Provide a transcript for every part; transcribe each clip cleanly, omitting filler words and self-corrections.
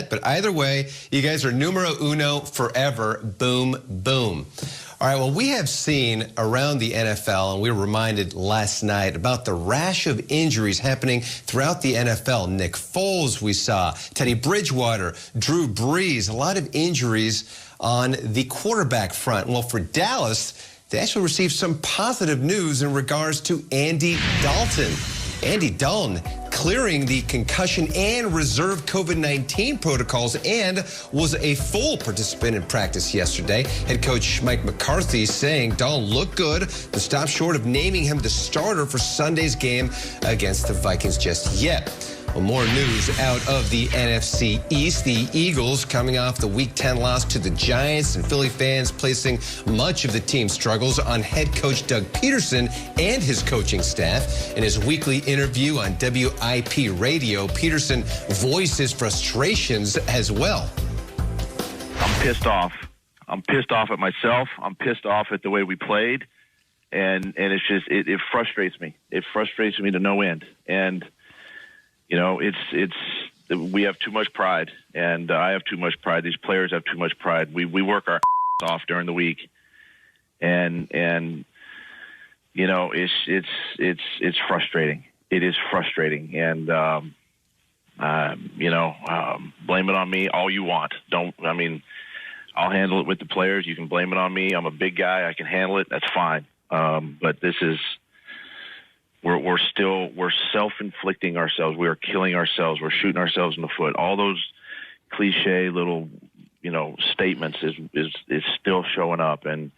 yet, but either way, you guys are numero uno forever. Boom, boom. All right, well, we have seen around the NFL, and we were reminded last night about the rash of injuries happening throughout the NFL. Nick Foles, we saw, Teddy Bridgewater, Drew Brees, a lot of injuries on the quarterback front. Well, for Dallas, they actually received some positive news in regards to Andy Dalton. Andy Dalton clearing the concussion and reserve COVID-19 protocols and was a full participant in practice yesterday. Head coach Mike McCarthy saying Dalton looked good to stop short of naming him the starter for Sunday's game against the Vikings just yet. Well, more news out of the NFC East. The Eagles coming off the Week 10 loss to the Giants, and Philly fans placing much of the team's struggles on head coach Doug Peterson and his coaching staff. In his weekly interview on WIP Radio, Peterson voiced his frustrations as well. I'm pissed off. I'm pissed off at myself. I'm pissed off at the way we played. And it's just, it frustrates me. It frustrates me to no end. And you know, we have too much pride, and I have too much pride. These players have too much pride. We work our off during the week, and you know, it's frustrating. It is frustrating, and you know, blame it on me all you want. I'll handle it with the players. You can blame it on me. I'm a big guy. I can handle it. That's fine. But this is. We're self-inflicting ourselves. We are killing ourselves. We're shooting ourselves in the foot. All those cliche little, you know, statements is still showing up, and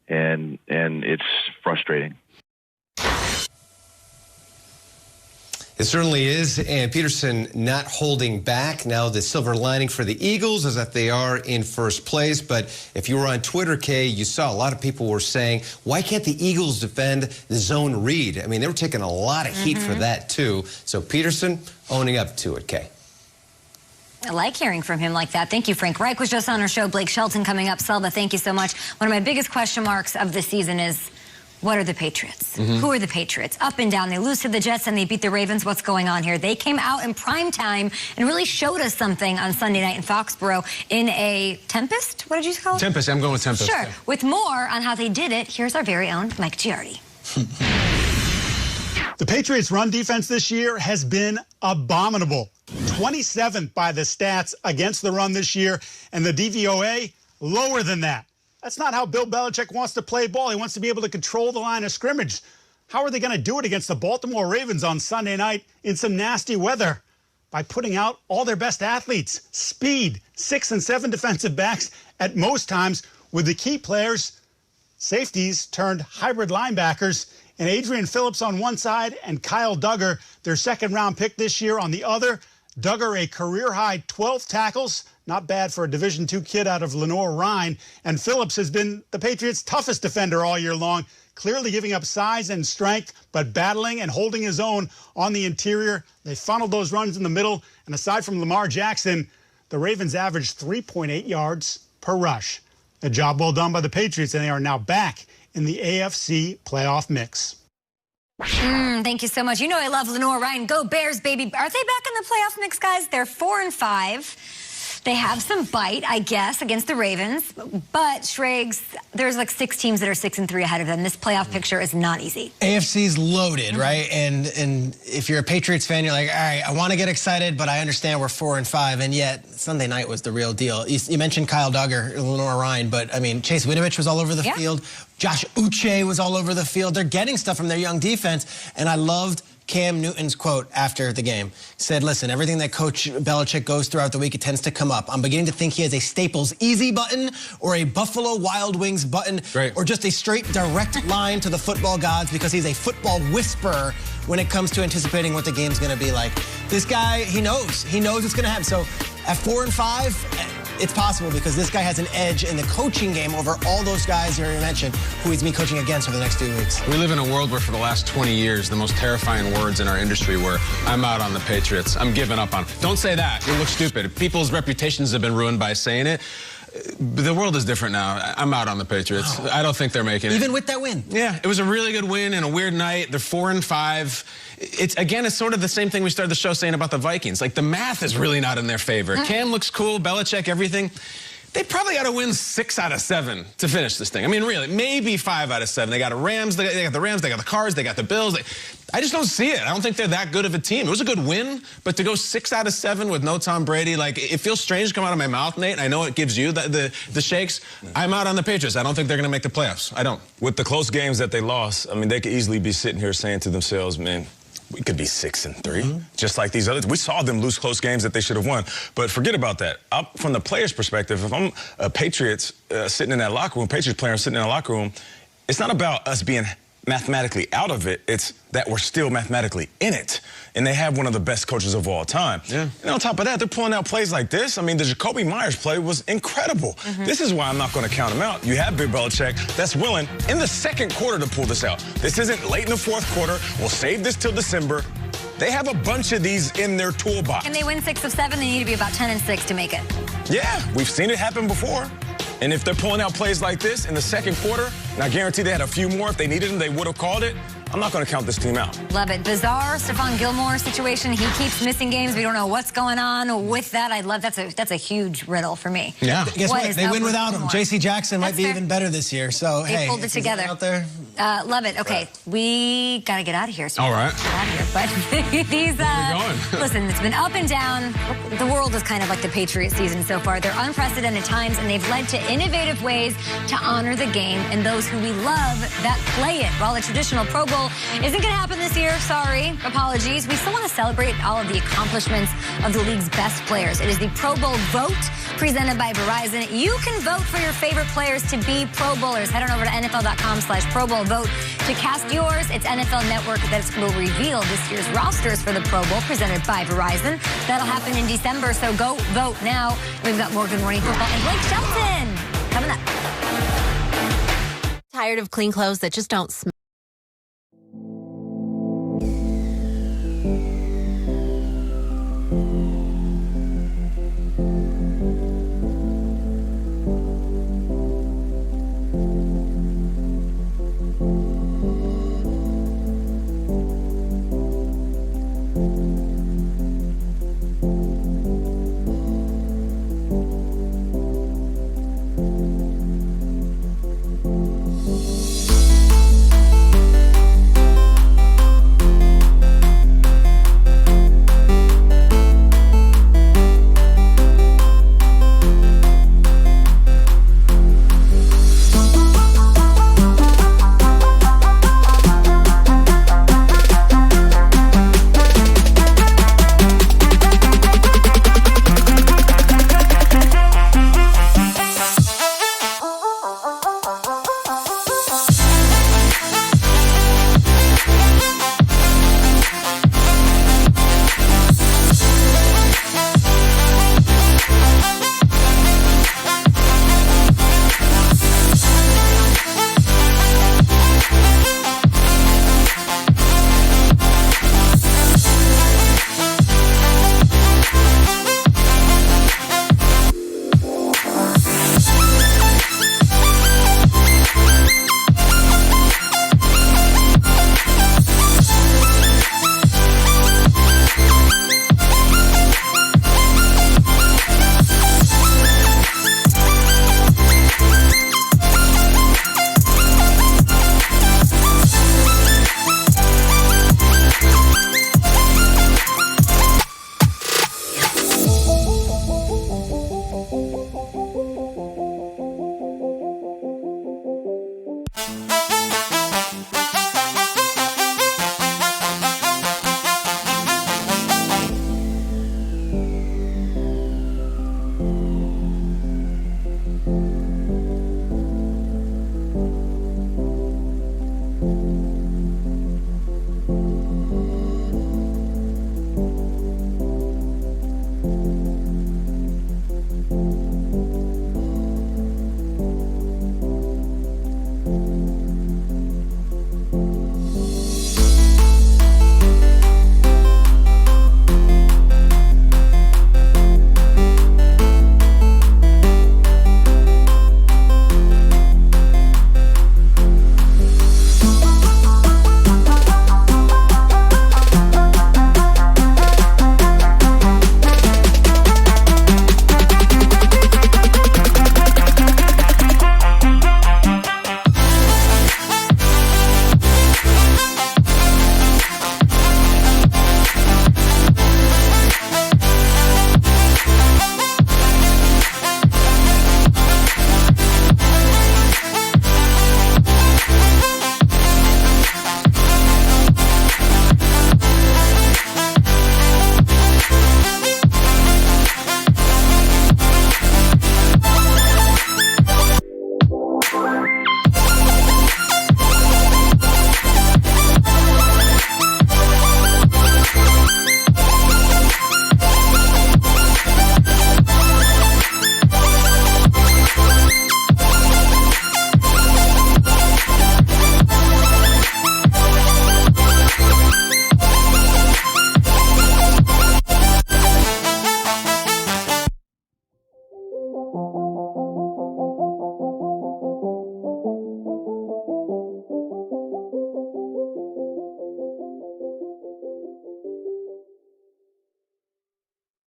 it's frustrating. It certainly is, and Peterson not holding back. Now the silver lining for the Eagles is that they are in first place, but if you were on Twitter, Kay, you saw a lot of people were saying, why can't the Eagles defend the zone read? I mean, they were taking a lot of heat for that, too. So Peterson owning up to it, Kay. I like hearing from him like that. Thank you, Frank. Reich was just on our show. Blake Shelton coming up. Selva, thank you so much. One of my biggest question marks of the season is, what are the Patriots? Who are the Patriots? Up and down. They lose to the Jets and they beat the Ravens. What's going on here? They came out in prime time and really showed us something on Sunday night in Foxborough in a Tempest? What did you call it? Tempest. I'm going with Tempest. Sure. With more on how they did it, here's our very own Mike Giardi. The Patriots' run defense this year has been abominable. 27th by the stats against the run this year, and the DVOA lower than that. That's not how Bill Belichick wants to play ball. He wants to be able to control the line of scrimmage. How are they going to do it against the Baltimore Ravens on Sunday night in some nasty weather? By putting out all their best athletes. Speed, 6 and 7 defensive backs at most times, with the key players, safeties turned hybrid linebackers, and Adrian Phillips on one side and Kyle Duggar, their second-round pick this year, on the other. Duggar, a career-high 12 tackles. Not bad for a Division II kid out of Lenoir-Rhyne. And Phillips has been the Patriots' toughest defender all year long, clearly giving up size and strength, but battling and holding his own on the interior. They funneled those runs in the middle, and aside from Lamar Jackson, the Ravens averaged 3.8 yards per rush. A job well done by the Patriots, and they are now back in the AFC playoff mix. Thank you so much. You know I love Lenoir-Rhyne. Go Bears, baby. Are they back in the playoff mix, guys? They're 4-5. They have some bite, I guess, against the Ravens. But, Schrags, there's like 6 teams that are 6-3 ahead of them. This playoff picture is not easy. AFC's loaded, right? And if you're a Patriots fan, you're like, all right, I want to get excited, but I understand we're 4-5. And yet, Sunday night was the real deal. You mentioned Kyle Duggar, Lenoir-Rhyne, but, I mean, Chase Winovich was all over the field. Josh Uche was all over the field. They're getting stuff from their young defense. And I loved Cam Newton's quote after the game. He said, listen, everything that Coach Belichick goes throughout the week, it tends to come up. I'm beginning to think he has a Staples Easy button or a Buffalo Wild Wings button or just a straight direct line to the football gods because he's a football whisperer when it comes to anticipating what the game's going to be like. This guy, he knows. He knows it's going to happen. So at 4-5, it's possible because this guy has an edge in the coaching game over all those guys you already mentioned who he's been coaching against for the next 2 weeks. We live in a world where for the last 20 years, the most terrifying words in our industry were, I'm out on the Patriots. I'm giving up on them. Don't say that. You look stupid. People's reputations have been ruined by saying it. The world is different now. I'm out on the Patriots. I don't think they're making it. Even with that win? Yeah, it was a really good win and a weird night. They're 4-5. It's sort of the same thing we started the show saying about the Vikings. Like, the math is really not in their favor. Cam looks cool, Belichick, everything. They probably got to win 6 out of 7 to finish this thing. I mean, really, maybe 5 out of 7. They got Rams, they got the Rams, they got the Cards, they got the Bills. I just don't see it. I don't think they're that good of a team. It was a good win, but to go 6 out of 7 with no Tom Brady, like, it feels strange to come out of my mouth, Nate. I know it gives you the shakes. I'm out on the Patriots. I don't think they're going to make the playoffs. I don't. With the close games that they lost, I mean, they could easily be sitting here saying to themselves, man, we could be 6-3, just like these others. We saw them lose close games that they should have won. But forget about that. From the player's perspective, if I'm a Patriots sitting in that locker room, Patriots player sitting in that locker room, it's not about us being mathematically out of it. It's that we're still mathematically in it. And they have one of the best coaches of all time. Yeah. And on top of that, they're pulling out plays like this. I mean, the Jacoby Myers play was incredible. This is why I'm not going to count him out. You have Bill Belichick that's willing in the second quarter to pull this out. This isn't late in the fourth quarter. We'll save this till December. They have a bunch of these in their toolbox. Can they win 6 of 7? They need to be about 10-6 to make it. Yeah, we've seen it happen before. And if they're pulling out plays like this in the second quarter, and I guarantee they had a few more. If they needed them, they would have called it. I'm not going to count this team out. Love it. Bizarre Stephon Gilmore situation. He keeps missing games. We don't know what's going on with that. I love that's a huge riddle for me. Yeah. Guess what? They win without him. Gilmore? J.C. Jackson might be even better this year. So they pulled it together. Out there. Love it. Okay, we got to get out of here. So all right. Get out of here. But these, listen, it's been up and down. The world is kind of like the Patriots season so far. They're unprecedented times, and they've led to innovative ways to honor the game and those who we love that play it. While the traditional Pro Bowl isn't going to happen this year, sorry, apologies, we still want to celebrate all of the accomplishments of the league's best players. It is the Pro Bowl vote presented by Verizon. You can vote for your favorite players to be Pro Bowlers. Head on over to NFL.com/Pro Bowl vote to cast yours. It's NFL Network that will reveal this year's rosters for the Pro Bowl presented by Verizon. That'll happen in December, so go vote now. We've got more Good Morning Football and Blake Shelton coming up. Tired of clean clothes that just don't smell?